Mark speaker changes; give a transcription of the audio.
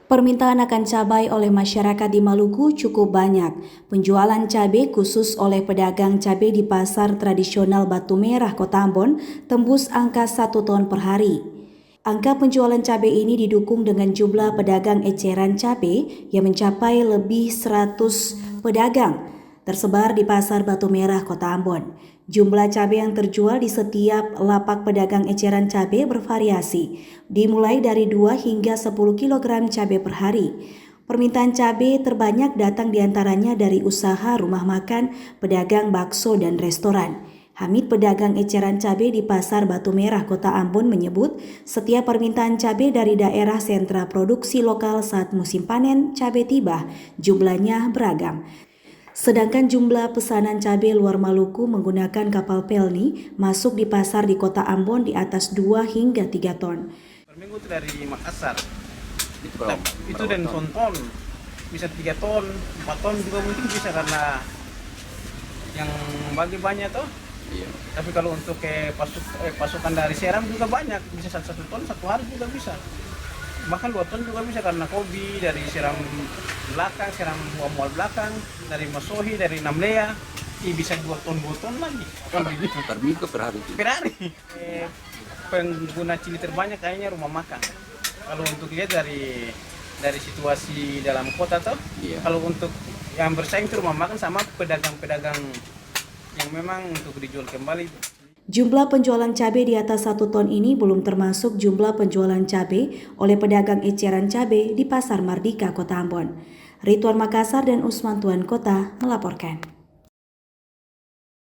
Speaker 1: Permintaan akan cabai oleh masyarakat di Maluku cukup banyak. Penjualan cabai khusus oleh pedagang cabai di pasar tradisional Batu Merah, Kota Ambon tembus angka 1 ton per hari. Angka penjualan cabai ini didukung dengan jumlah pedagang eceran cabai yang mencapai lebih 100 pedagang tersebar di pasar Batu Merah, Kota Ambon. Jumlah cabai yang terjual di setiap lapak pedagang eceran cabai bervariasi, dimulai dari 2 hingga 10 kg cabai per hari. Permintaan cabai terbanyak datang diantaranya dari usaha rumah makan, pedagang bakso, dan restoran. Hamid, pedagang eceran cabai di Pasar Batu Merah, Kota Ambon, menyebut setiap permintaan cabai dari daerah sentra produksi lokal saat musim panen cabai tiba, jumlahnya beragam. Sedangkan jumlah pesanan cabai luar Maluku menggunakan kapal pelni masuk di pasar di Kota Ambon di atas 2 hingga 3 ton.
Speaker 2: Per minggu itu dari Makassar. Itu
Speaker 3: berapa
Speaker 2: dan ton? Bisa 3 ton, 4 ton juga mungkin bisa karena yang bagi banyak toh.
Speaker 3: Iya.
Speaker 2: Tapi kalau untuk pasukan dari Seram juga banyak, bisa 1 ton satu hari juga bisa. Bahkan 2 ton juga bisa karena Kobi dari Seram belakang, Seram mual belakang, dari Masohi, dari Namlea, bisa 2 ton lagi.
Speaker 3: Per minggu per hari.
Speaker 2: Per hari. Pengguna cili terbanyak kayaknya rumah makan. Kalau untuk lihat dari situasi dalam kota toh,
Speaker 3: Iya.
Speaker 2: kalau untuk yang bersaing itu rumah makan sama pedagang-pedagang yang memang untuk dijual kembali.
Speaker 1: Jumlah penjualan cabai di atas 1 ton ini belum termasuk jumlah penjualan cabai oleh pedagang eceran cabai di Pasar Mardika, Kota Ambon. Ridwan Makassar dan Usman Tuan Kota melaporkan.